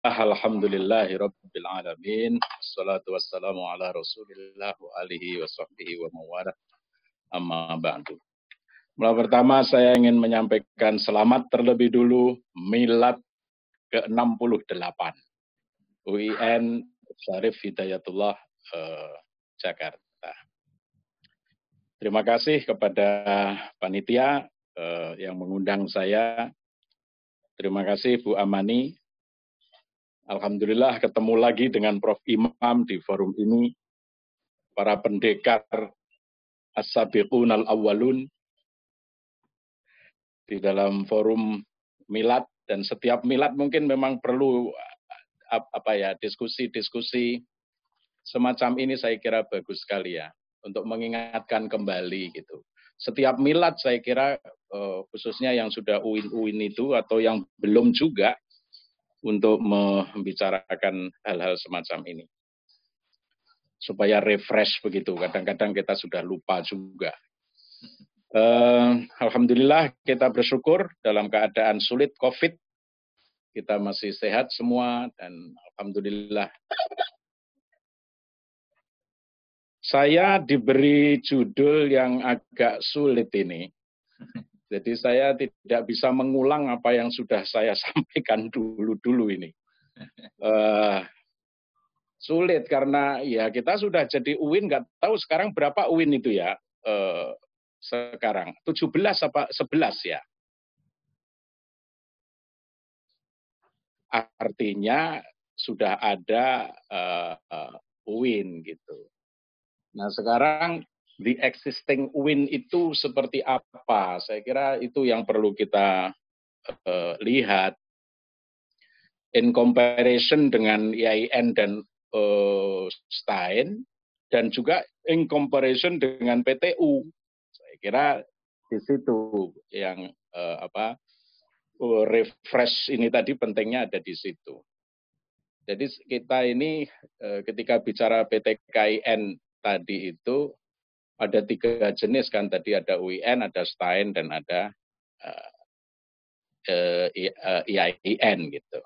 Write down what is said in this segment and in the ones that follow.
Alhamdulillahirabbil alamin. Wassalatu wassalamu ala Rasulillah wa alihi wa sahbihi wa mawala. Amma ba'du. Pertama saya ingin menyampaikan selamat terlebih dulu milad ke-68 UIN Syarif Hidayatullah Jakarta. Terima kasih kepada panitia yang mengundang saya. Terima kasih Bu Amani. Alhamdulillah ketemu lagi dengan Prof. Imam di forum ini. Para pendekar As-Sabiqun Al-Awwalun di dalam forum milad, dan setiap milad mungkin memang perlu diskusi-diskusi semacam ini. Saya kira bagus sekali ya untuk mengingatkan kembali gitu. Setiap milad saya kira khususnya yang sudah UIN itu atau yang belum juga untuk membicarakan hal-hal semacam ini supaya refresh begitu. Kadang-kadang kita sudah lupa juga. Alhamdulillah kita bersyukur dalam keadaan sulit COVID kita masih sehat semua, dan alhamdulillah. Saya diberi judul yang agak sulit ini. Jadi saya tidak bisa mengulang apa yang sudah saya sampaikan dulu ini. Sulit karena ya kita sudah jadi UIN, nggak tahu sekarang berapa UIN itu ya. Sekarang 17 apa 11 ya. Artinya sudah ada UIN gitu. Nah sekarang the existing UIN itu seperti apa? Saya kira itu yang perlu kita lihat in comparison dengan IAIN dan STAIN, dan juga in comparison dengan PTU. Saya kira di situ yang refresh ini tadi pentingnya ada di situ. Jadi kita ini ketika bicara PTKIN tadi itu ada 3 jenis kan, tadi ada UIN, ada STAIN, dan ada IAIN gitu.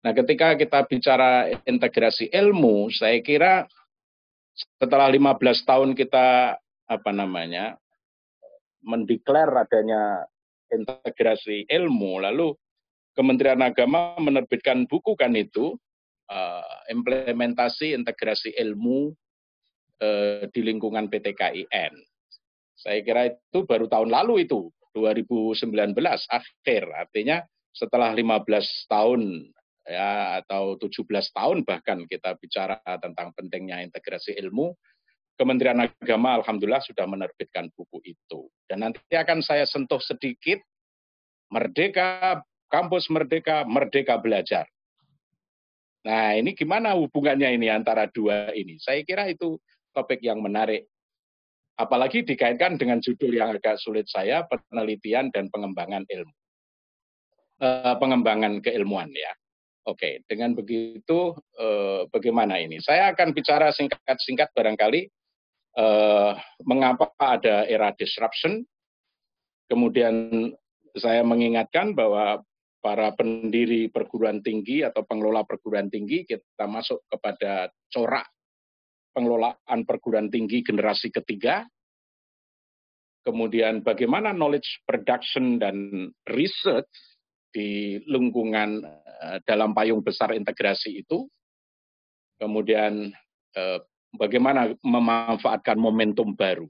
Nah ketika kita bicara integrasi ilmu, saya kira setelah 15 tahun kita mendeklar adanya integrasi ilmu, lalu Kementerian Agama menerbitkan buku kan itu, implementasi integrasi ilmu di lingkungan PTKIN. Saya kira itu baru tahun lalu itu, 2019 akhir. Artinya setelah 15 tahun ya atau 17 tahun bahkan kita bicara tentang pentingnya integrasi ilmu, Kementerian Agama alhamdulillah sudah menerbitkan buku itu. Dan nanti akan saya sentuh sedikit Merdeka, Kampus Merdeka, Merdeka Belajar. Nah ini gimana hubungannya ini antara dua ini? Saya kira itu topik yang menarik. Apalagi dikaitkan dengan judul yang agak sulit saya, penelitian dan pengembangan ilmu. Pengembangan keilmuan ya. Oke, dengan begitu bagaimana ini? Saya akan bicara singkat-singkat barangkali mengapa ada era disruption. Kemudian saya mengingatkan bahwa para pendiri perguruan tinggi atau pengelola perguruan tinggi, kita masuk kepada corak pengelolaan perguruan tinggi generasi ketiga. Kemudian bagaimana knowledge production dan research di lingkungan dalam payung besar integrasi itu. Kemudian bagaimana memanfaatkan momentum baru.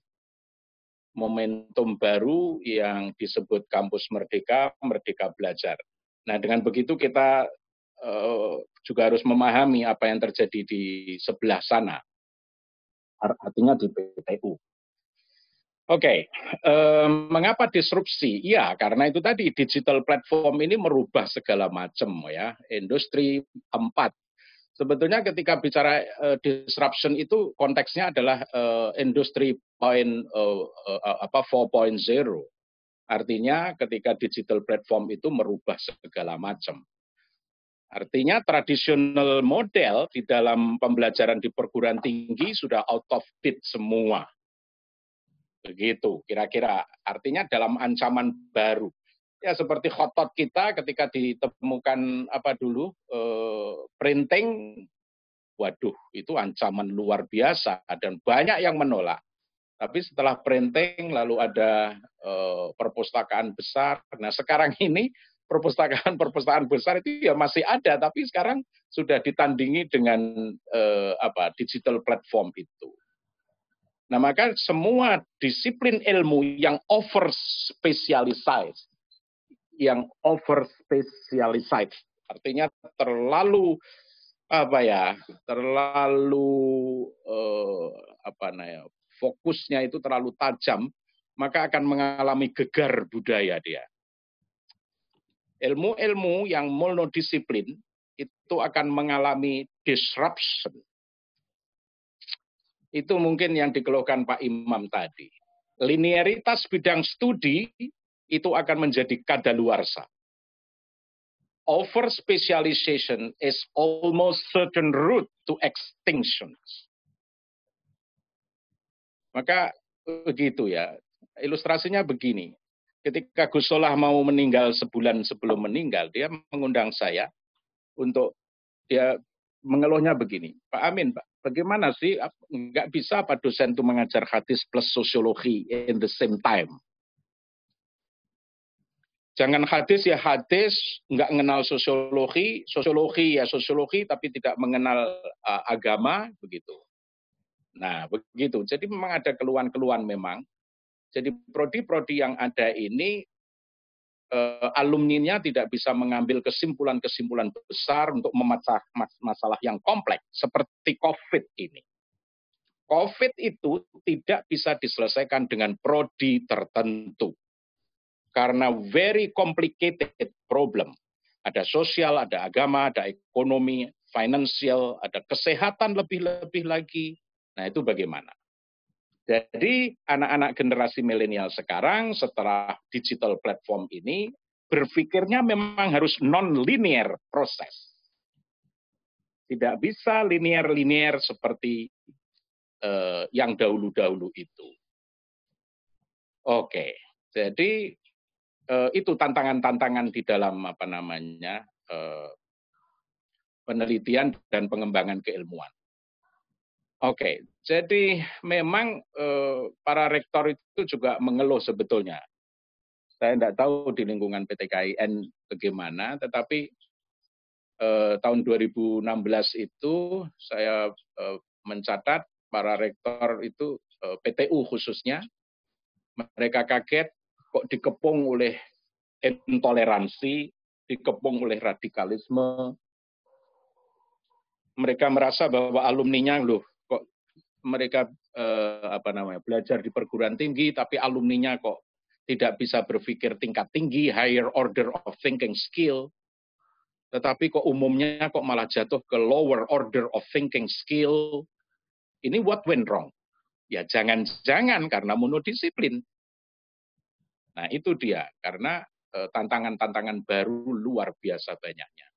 Momentum baru yang disebut Kampus Merdeka, Merdeka Belajar. Nah dengan begitu kita juga harus memahami apa yang terjadi di sebelah sana. Artinya di PTU. Oke, mengapa disrupsi? Ya, karena itu tadi digital platform ini merubah segala macam ya, industri 4. Sebetulnya ketika bicara disruption itu konteksnya adalah industri 4.0. Artinya ketika digital platform itu merubah segala macam. Artinya tradisional model di dalam pembelajaran di perguruan tinggi sudah out of date semua. Begitu kira-kira, artinya dalam ancaman baru. Ya seperti khotot kita ketika ditemukan printing, waduh, itu ancaman luar biasa dan banyak yang menolak. Tapi setelah printing lalu ada perpustakaan besar. Nah sekarang ini perpustakaan besar itu ya masih ada, tapi sekarang sudah ditandingi dengan digital platform itu. Nah maka semua disiplin ilmu yang over specialized, artinya terlalu fokusnya itu terlalu tajam, maka akan mengalami gegar budaya dia. Ilmu-ilmu yang monodisiplin itu akan mengalami disruption. Itu mungkin yang dikeluhkan Pak Imam tadi. Linearitas bidang studi itu akan menjadi kadaluarsa. Over specialization is almost certain route to extinction. Maka begitu ya, ilustrasinya begini. Ketika Gus Solah mau meninggal sebulan sebelum meninggal, dia mengundang saya untuk dia mengeluhnya begini. Pak Amin, Pak, bagaimana sih nggak bisa Pak dosen itu mengajar hadis plus sosiologi in the same time? Jangan hadis ya hadis, nggak mengenal sosiologi, sosiologi ya sosiologi, tapi tidak mengenal agama, begitu. Nah, begitu. Jadi memang ada keluhan-keluhan memang. Jadi prodi-prodi yang ada ini, alumninya tidak bisa mengambil kesimpulan-kesimpulan besar untuk memecah masalah yang kompleks, seperti COVID ini. COVID itu tidak bisa diselesaikan dengan prodi tertentu. Karena very complicated problem. Ada sosial, ada agama, ada ekonomi, financial, ada kesehatan lebih-lebih lagi. Nah itu bagaimana? Jadi anak-anak generasi milenial sekarang setelah digital platform ini berpikirnya memang harus non-linear proses. Tidak bisa linear-linear seperti yang dahulu-dahulu itu. Oke, jadi itu tantangan-tantangan di dalam penelitian dan pengembangan keilmuan. Oke, jadi memang para rektor itu juga mengeluh sebetulnya. Saya tidak tahu di lingkungan PTKIN bagaimana, tetapi tahun 2016 itu saya mencatat para rektor itu PTU khususnya, mereka kaget kok dikepung oleh intoleransi, dikepung oleh radikalisme. Mereka merasa bahwa alumninya loh kok mereka belajar di perguruan tinggi tapi alumninya kok tidak bisa berpikir tingkat tinggi, higher order of thinking skill. Tetapi kok umumnya kok malah jatuh ke lower order of thinking skill. Ini what went wrong? Ya jangan-jangan karena monodisiplin. Nah itu dia, karena tantangan-tantangan baru luar biasa banyaknya.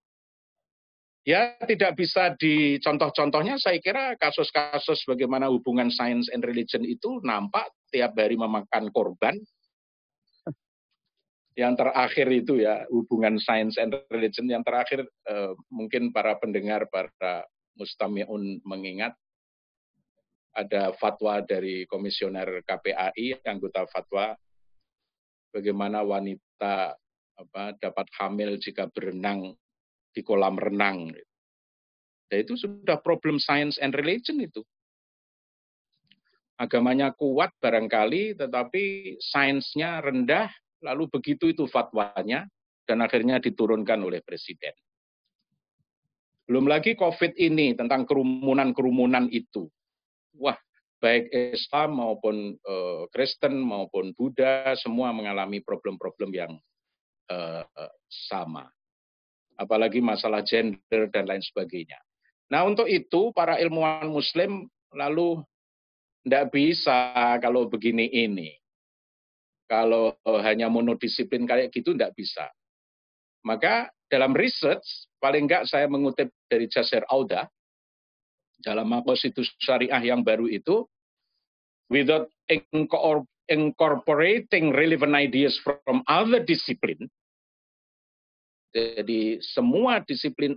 Ya tidak bisa dicontoh-contohnya, saya kira kasus-kasus bagaimana hubungan science and religion itu nampak tiap hari memakan korban. Yang terakhir itu ya hubungan science and religion, yang terakhir mungkin para pendengar, para mustami'un mengingat ada fatwa dari komisioner KPAI, anggota fatwa bagaimana wanita dapat hamil jika berenang di kolam renang. Dan itu sudah problem science and religion itu. Agamanya kuat barangkali, tetapi sainsnya rendah, lalu begitu itu fatwanya, dan akhirnya diturunkan oleh presiden. Belum lagi COVID ini, tentang kerumunan-kerumunan itu. Wah, baik Islam maupun Kristen maupun Buddha, semua mengalami problem-problem yang sama. Apalagi masalah gender dan lain sebagainya. Nah untuk itu para ilmuwan muslim lalu tidak bisa kalau begini ini. Kalau hanya monodisiplin kayak gitu tidak bisa. Maka dalam research, paling enggak saya mengutip dari Jasir Auda, dalam Maqasidus Syariah yang baru itu, without incorporating relevant ideas from other discipline, Jadi semua disiplin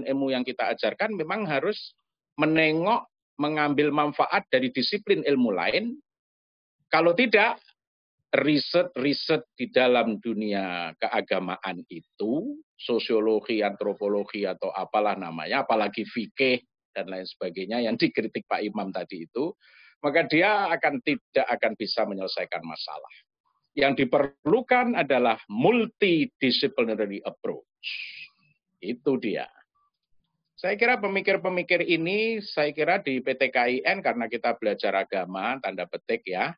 ilmu yang kita ajarkan memang harus menengok, mengambil manfaat dari disiplin ilmu lain. Kalau tidak, riset-riset di dalam dunia keagamaan itu, sosiologi, antropologi atau apalah namanya, apalagi fikih dan lain sebagainya yang dikritik Pak Imam tadi itu, maka dia tidak akan bisa menyelesaikan masalah. Yang diperlukan adalah multidisciplinary approach. Itu dia. Saya kira pemikir-pemikir ini, saya kira di PT KIN karena kita belajar agama, tanda petik ya,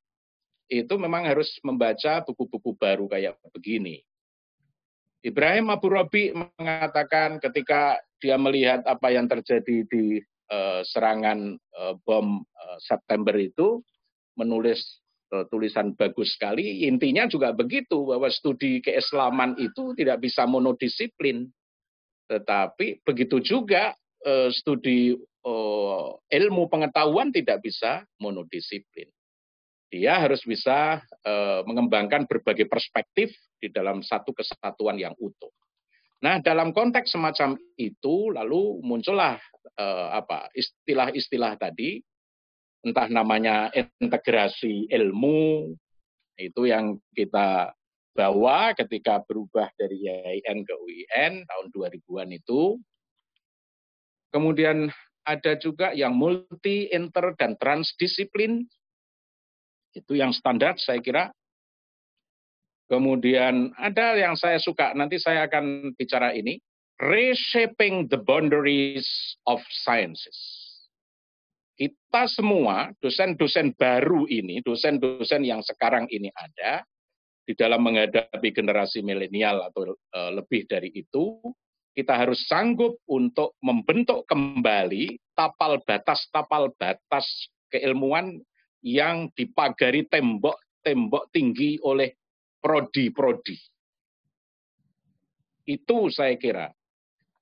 itu memang harus membaca buku-buku baru kayak begini. Ibrahim Abu Rabi mengatakan ketika dia melihat apa yang terjadi di serangan bom September itu, menulis tulisan bagus sekali. Intinya juga begitu, bahwa studi keislaman itu tidak bisa monodisiplin. Tetapi begitu juga studi ilmu pengetahuan tidak bisa monodisiplin. Dia harus bisa mengembangkan berbagai perspektif di dalam satu kesatuan yang utuh. Nah, dalam konteks semacam itu, lalu muncullah istilah-istilah tadi, entah namanya integrasi ilmu, itu yang kita bawa ketika berubah dari IAIN ke UIN tahun 2000-an itu. Kemudian ada juga yang multi, inter, dan transdisiplin. Itu yang standar saya kira. Kemudian ada yang saya suka, nanti saya akan bicara ini, reshaping the boundaries of sciences. Kita semua, dosen-dosen baru ini, dosen-dosen yang sekarang ini ada, di dalam menghadapi generasi milenial atau lebih dari itu, kita harus sanggup untuk membentuk kembali tapal batas keilmuan yang dipagari tembok tinggi oleh prodi-prodi. Itu saya kira.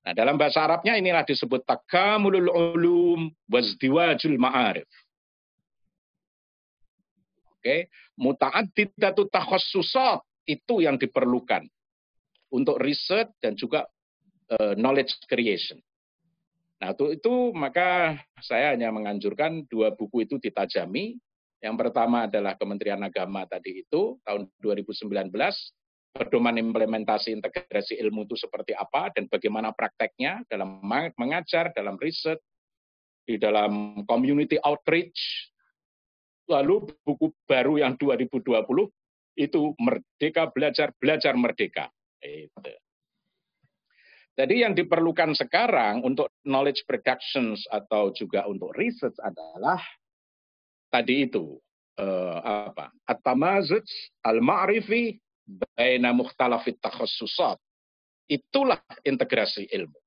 Nah, dalam bahasa Arabnya inilah disebut takamulul ulum wazdiwajul ma'arif. Oke, muta'addidatu takhassusat itu yang diperlukan untuk riset dan juga knowledge creation. Nah, itu maka saya hanya menganjurkan 2 buku itu ditajami. Yang pertama adalah Kementerian Agama tadi itu tahun 2019, pedoman implementasi integrasi ilmu itu seperti apa dan bagaimana prakteknya dalam mengajar, dalam riset, di dalam community outreach. Lalu buku baru yang 2020 itu Merdeka Belajar, Belajar Merdeka. Itu. Jadi yang diperlukan sekarang untuk knowledge productions atau juga untuk research adalah tadi itu at-tamazuj al-ma'rifi baina mukhtalafit takhassusat. Itulah integrasi ilmu.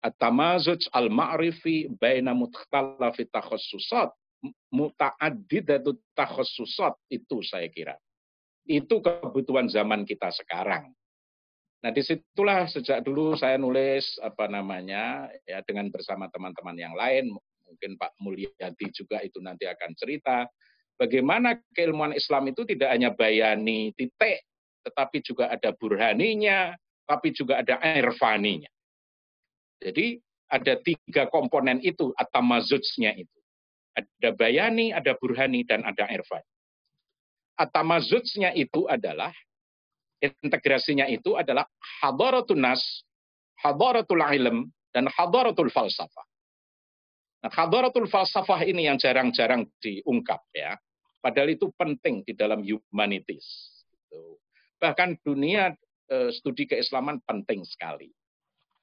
At-tamazuj al-ma'rifi baina mukhtalafit takhassusat, muta'addidatut takhassusat, itu saya kira. Itu kebutuhan zaman kita sekarang. Nah, disitulah sejak dulu saya nulis ya dengan bersama teman-teman yang lain, mungkin Pak Mulyadi juga itu nanti akan cerita bagaimana keilmuan Islam itu tidak hanya bayani titik, tetapi juga ada burhaninya, tapi juga ada irfaninya. Jadi ada 3 komponen itu, at-tamazujnya itu. Ada bayani, ada burhani, dan ada irfan. At-tamazujnya itu adalah integrasinya itu adalah hadaratul nas, hadaratul ilm, dan hadaratul falsafah. Nah, hadaratul falsafah ini yang jarang-jarang diungkap ya. Padahal itu penting di dalam humanities. Bahkan dunia studi keislaman penting sekali.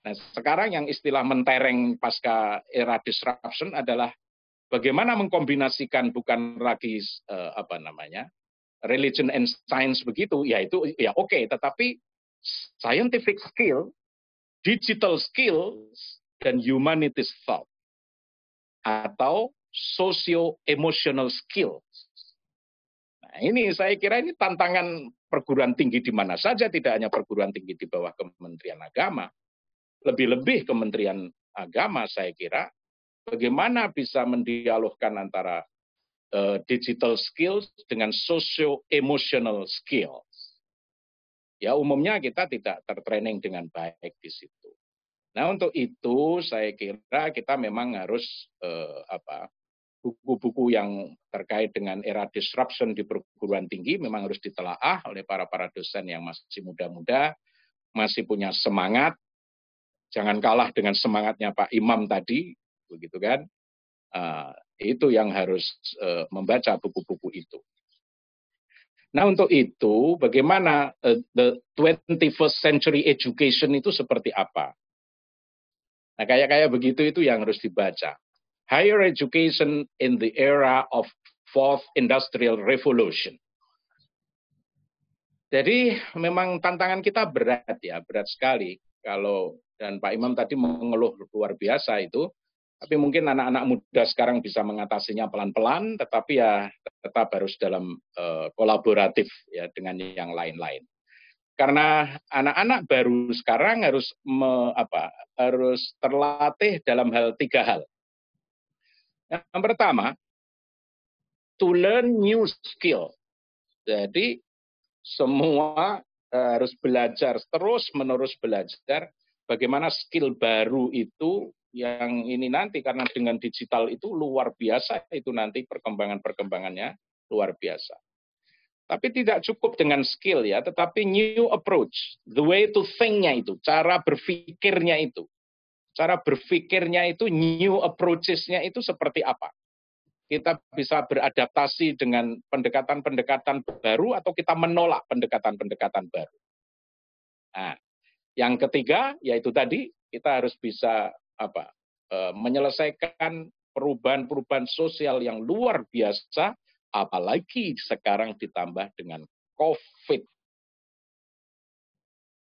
Nah, sekarang yang istilah mentereng pasca era disruption adalah bagaimana mengkombinasikan bukan lagi religion and science begitu, ya itu ya oke, tetapi scientific skill, digital skills, dan humanities thought atau socio-emotional skills. Nah, ini saya kira ini tantangan perguruan tinggi di mana saja, tidak hanya perguruan tinggi di bawah Kementerian Agama, lebih-lebih Kementerian Agama saya kira bagaimana bisa mendialogkan antara digital skills dengan socio-emotional skills. Ya umumnya kita tidak tertraining dengan baik di situ. Nah untuk itu saya kira kita memang harus buku-buku yang terkait dengan era disruption di perguruan tinggi memang harus ditelaah oleh para dosen yang masih muda-muda, masih punya semangat, jangan kalah dengan semangatnya Pak Imam tadi, begitu kan? Itu yang harus membaca buku-buku itu. Nah untuk itu bagaimana the 21st century education itu seperti apa? Nah kayak begitu itu yang harus dibaca. Higher education in the era of Fourth Industrial Revolution. Jadi memang tantangan kita berat ya, berat sekali. Kalau dan Pak Imam tadi mengeluh luar biasa itu, tapi mungkin anak-anak muda sekarang bisa mengatasinya pelan-pelan, tetapi ya tetap harus dalam kolaboratif ya dengan yang lain-lain. Karena anak-anak baru sekarang harus harus terlatih dalam hal 3 hal. Yang pertama, to learn new skill. Jadi semua harus belajar, terus-menerus belajar bagaimana skill baru itu yang ini nanti karena dengan digital itu luar biasa itu nanti perkembangannya luar biasa. Tapi tidak cukup dengan skill ya, tetapi new approach, the way to think-nya itu, cara berpikirnya itu. Cara berpikirnya itu, new approaches-nya itu seperti apa? Kita bisa beradaptasi dengan pendekatan-pendekatan baru atau kita menolak pendekatan-pendekatan baru. Nah, yang ketiga yaitu tadi kita harus bisa menyelesaikan perubahan-perubahan sosial yang luar biasa, apalagi sekarang ditambah dengan COVID.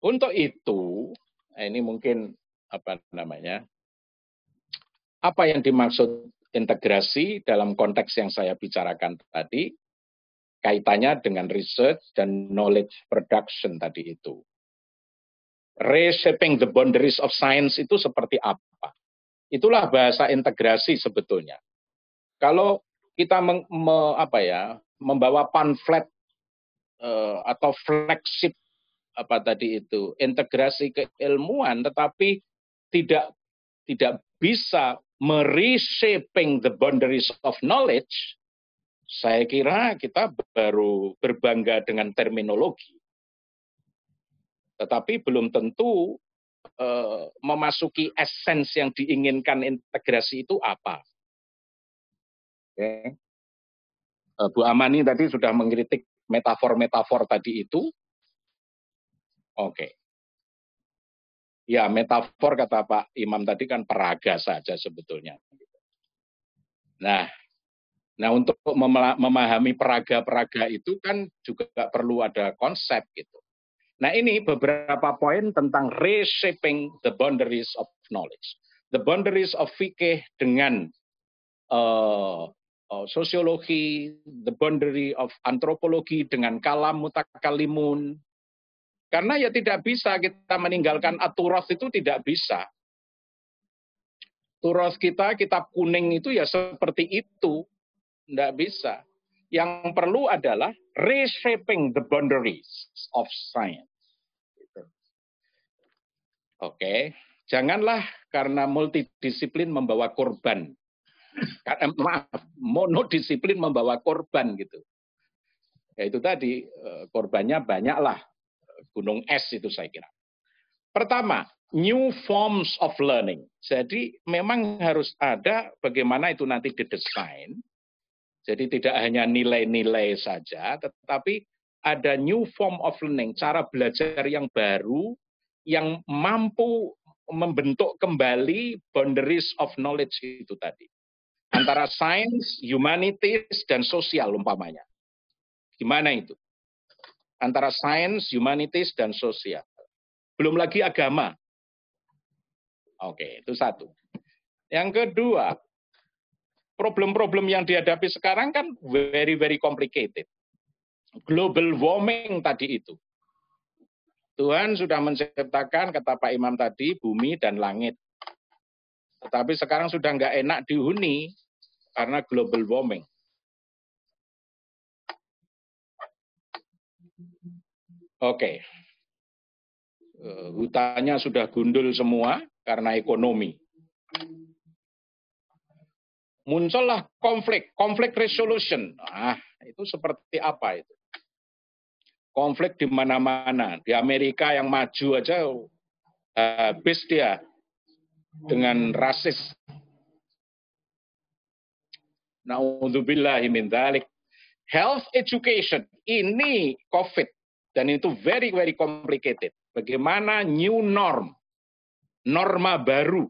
Untuk itu, ini mungkin apa yang dimaksud integrasi dalam konteks yang saya bicarakan tadi, kaitannya dengan research dan knowledge production tadi itu. Reshaping the boundaries of science itu seperti apa? Itulah bahasa integrasi sebetulnya. Kalau kita membawa pamflet atau flagship integrasi keilmuan, tetapi tidak bisa mereshaping the boundaries of knowledge, saya kira kita baru berbangga dengan terminologi. Tetapi belum tentu memasuki essence yang diinginkan integrasi itu apa. Okay. Bu Amani tadi sudah mengkritik metafor-metafor tadi itu. Oke. Ya, metafor kata Pak Imam tadi kan peraga saja sebetulnya. Nah untuk memahami peraga-peraga itu kan juga perlu ada konsep gitu. Nah ini beberapa poin tentang reshaping the boundaries of knowledge. The boundaries of fikih dengan sosiologi, the boundary of antropologi dengan kalam mutakalimun. Karena ya tidak bisa kita meninggalkan aturas itu tidak bisa. Turas kita, kitab kuning itu ya seperti itu. Tidak bisa. Yang perlu adalah reshaping the boundaries of science. Oke. Janganlah karena multidisiplin membawa korban. Monodisiplin membawa korban gitu. Ya itu tadi, korbannya banyaklah. Gunung es itu saya kira. Pertama, new forms of learning. Jadi memang harus ada bagaimana itu nanti didesain. Jadi tidak hanya nilai-nilai saja, tetapi ada new form of learning, cara belajar yang baru, yang mampu membentuk kembali boundaries of knowledge itu tadi. Antara science, humanities, dan sosial umpamanya. Gimana itu? Antara science, humanities, dan sosial. Belum lagi agama. Oke, itu satu. Yang kedua, problem-problem yang dihadapi sekarang kan very, very complicated. Global warming tadi itu. Tuhan sudah menciptakan, kata Pak Imam tadi, bumi dan langit. Tetapi sekarang sudah nggak enak dihuni karena global warming. Oke. hutannya sudah gundul semua karena ekonomi. Muncullah konflik resolution. Itu seperti apa itu? Konflik di mana-mana. Di Amerika yang maju aja habis dia dengan rasis. Na'udzubillahi min dzalik. Health education, ini COVID. Dan itu very, very complicated. Bagaimana new norma baru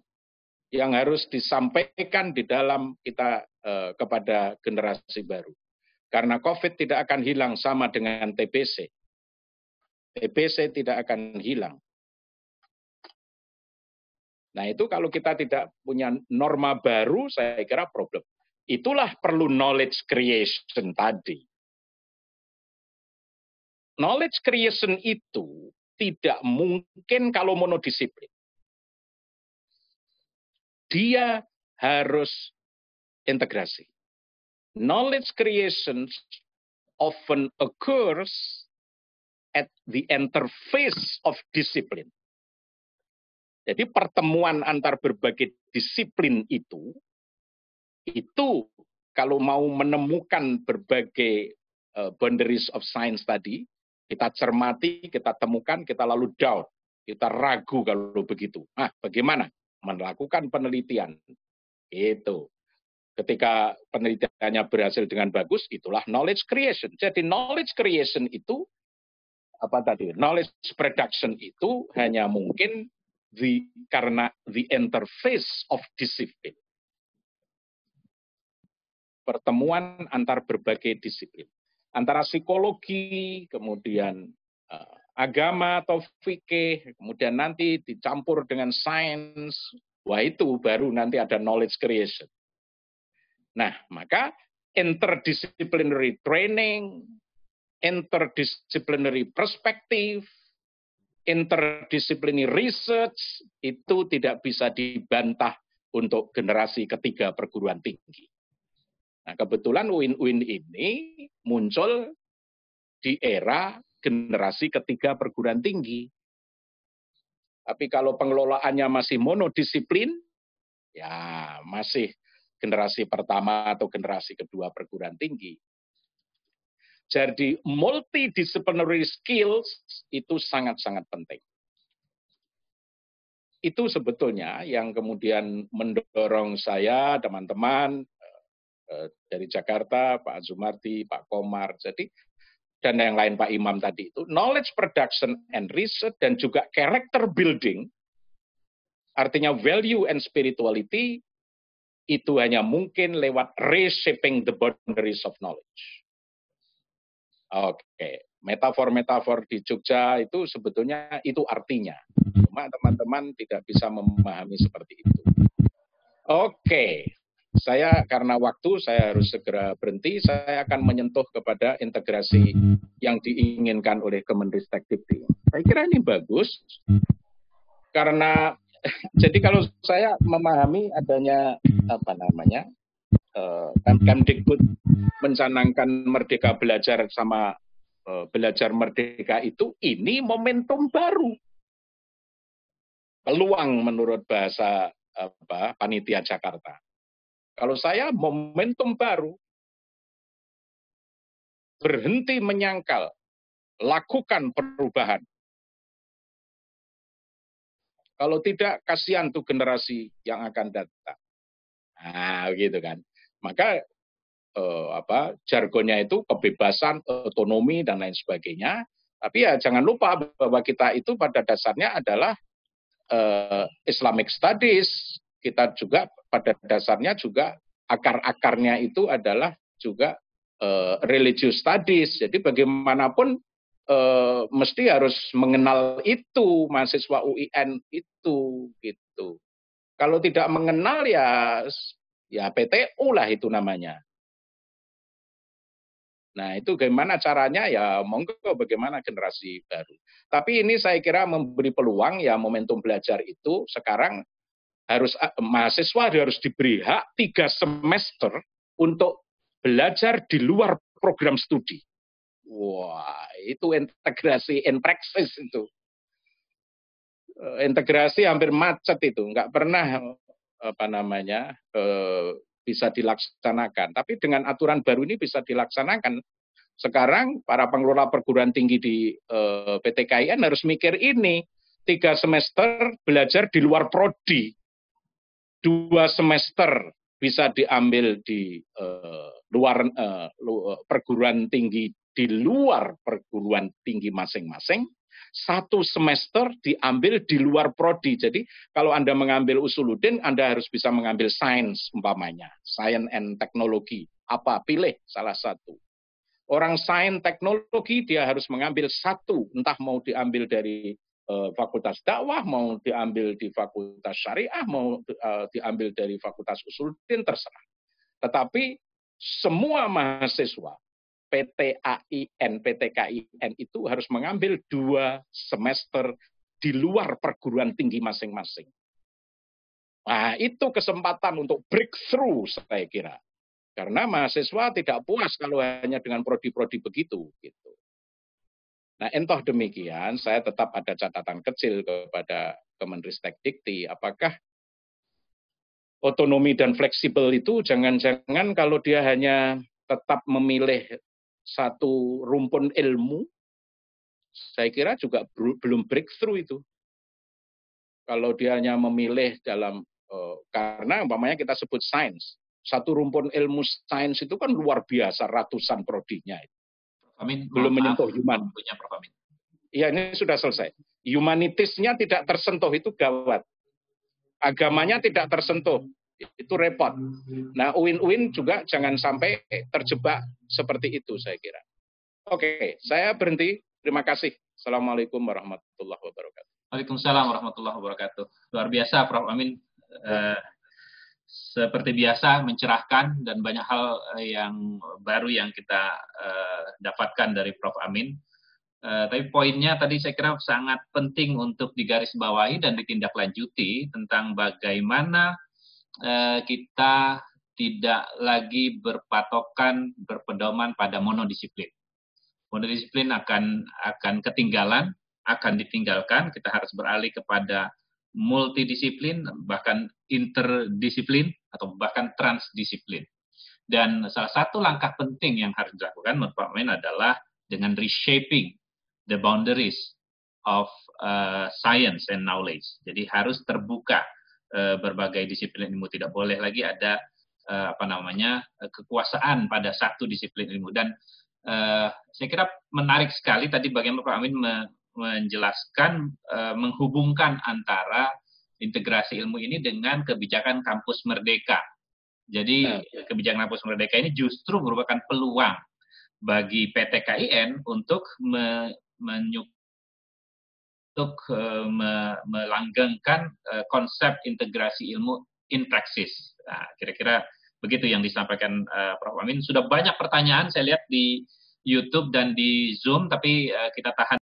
yang harus disampaikan di dalam kita kepada generasi baru. Karena COVID tidak akan hilang sama dengan TBC. TBC tidak akan hilang. Nah itu kalau kita tidak punya norma baru, saya kira problem. Itulah perlu knowledge creation tadi. Knowledge creation itu tidak mungkin kalau monodisiplin. Dia harus integrasi. Knowledge creation often occurs at the interface of discipline. Jadi pertemuan antar berbagai disiplin itu kalau mau menemukan berbagai boundaries of science tadi, kita cermati, kita temukan, kita lalu doubt, kita ragu kalau begitu. Bagaimana? Melakukan penelitian. Itu. Ketika penelitiannya berhasil dengan bagus, itulah knowledge creation. Jadi knowledge creation itu, knowledge production itu hanya mungkin karena the interface of discipline. Pertemuan antar berbagai disiplin. Antara psikologi, kemudian agama atau fikih, kemudian nanti dicampur dengan sains. Wah itu baru nanti ada knowledge creation. Nah, maka interdisciplinary training, interdisciplinary perspective, interdisciplinary research itu tidak bisa dibantah untuk generasi ketiga perguruan tinggi. Nah, kebetulan UIN ini muncul di era generasi ketiga perguruan tinggi. Tapi kalau pengelolaannya masih monodisiplin, ya masih generasi pertama atau generasi kedua perguruan tinggi. Jadi multidisciplinary skills itu sangat-sangat penting. Itu sebetulnya yang kemudian mendorong saya, teman-teman dari Jakarta, Pak Azumardi, Pak Komar, dan yang lain Pak Imam tadi itu, knowledge production and research dan juga character building, artinya value and spirituality, itu hanya mungkin lewat reshaping the boundaries of knowledge. Oke, metafor-metafor di Jogja itu sebetulnya itu artinya. Cuma teman-teman tidak bisa memahami seperti itu. Oke, karena waktu saya harus segera berhenti, saya akan menyentuh kepada integrasi yang diinginkan oleh Kemendristek-Dikti. Saya kira ini bagus, karena jadi kalau saya memahami adanya Kemdikbud mencanangkan merdeka belajar sama belajar merdeka itu, ini momentum baru. Peluang menurut bahasa panitia Jakarta. Kalau saya momentum baru. Berhenti menyangkal, lakukan perubahan. Kalau tidak, kasihan tuh generasi yang akan datang. Nah, gitu kan. Maka jargonnya itu kebebasan, otonomi dan lain sebagainya. Tapi ya jangan lupa bahwa kita itu pada dasarnya adalah Islamic Studies. Kita juga pada dasarnya juga akar-akarnya itu adalah juga religious studies. Jadi bagaimanapun mesti harus mengenal itu, mahasiswa UIN itu gitu. Kalau tidak mengenal ya PTU lah itu namanya. Nah, itu bagaimana caranya ya monggo bagaimana generasi baru. Tapi ini saya kira memberi peluang ya momentum belajar itu sekarang mahasiswa harus diberi hak 3 semester untuk belajar di luar program studi. Wah, itu integrasi in practice itu. integrasi hampir macet itu, nggak pernah bisa dilaksanakan. Tapi dengan aturan baru ini bisa dilaksanakan. Sekarang para pengelola perguruan tinggi di PT KIN harus mikir ini, 3 semester belajar di luar prodi, 2 semester bisa diambil di luar perguruan tinggi di luar perguruan tinggi masing-masing, 1 semester diambil di luar prodi. Jadi kalau Anda mengambil Usuluddin, Anda harus bisa mengambil sains umpamanya, science and teknologi. Apa? Pilih salah satu. Orang sains teknologi dia harus mengambil 1, entah mau diambil dari fakultas dakwah, mau diambil di fakultas syariah, mau diambil dari fakultas Usuluddin, terserah. Tetapi semua mahasiswa PTAIN, PT KIN itu harus mengambil 2 semester di luar perguruan tinggi masing-masing. Nah, itu kesempatan untuk breakthrough saya kira. Karena mahasiswa tidak puas kalau hanya dengan prodi-prodi begitu. Gitu. Nah, entah demikian, saya tetap ada catatan kecil kepada Kemenristek Dikti. Apakah otonomi dan fleksibel itu jangan-jangan kalau dia hanya tetap memilih satu rumpun ilmu, saya kira juga belum breakthrough itu. Kalau dia hanya memilih dalam, karena umpamanya kita sebut sains, satu rumpun ilmu sains itu kan luar biasa, ratusan prodinya. Amin, belum menyentuh human. Iya, ini sudah selesai. Humanitisnya tidak tersentuh, itu gawat. Agamanya tidak tersentuh, itu repot. Nah, UIN juga jangan sampai terjebak seperti itu, saya kira. Oke, saya berhenti. Terima kasih. Assalamualaikum warahmatullahi wabarakatuh. Waalaikumsalam warahmatullahi wabarakatuh. Luar biasa, Prof. Amin. Seperti biasa mencerahkan dan banyak hal yang baru yang kita dapatkan dari Prof. Amin. Tapi poinnya tadi saya kira sangat penting untuk digarisbawahi dan ditindaklanjuti tentang bagaimana kita tidak lagi berpedoman pada monodisiplin. Monodisiplin akan ketinggalan, akan ditinggalkan. Kita harus beralih kepada multidisiplin, bahkan interdisiplin, atau bahkan transdisiplin. Dan salah satu langkah penting yang harus dilakukan menurut Pak Amin adalah dengan reshaping the boundaries of science and knowledge. Jadi harus terbuka berbagai disiplin ilmu, tidak boleh lagi ada kekuasaan pada satu disiplin ilmu. Dan saya kira menarik sekali tadi bagaimana Pak Amin menjelaskan, menghubungkan antara integrasi ilmu ini dengan kebijakan kampus merdeka. Jadi kebijakan kampus merdeka ini justru merupakan peluang bagi PT KIN untuk melanggengkan konsep integrasi ilmu in praksis. Nah, kira-kira begitu yang disampaikan Prof. Amin. Sudah banyak pertanyaan saya lihat di YouTube dan di Zoom, tapi kita tahan.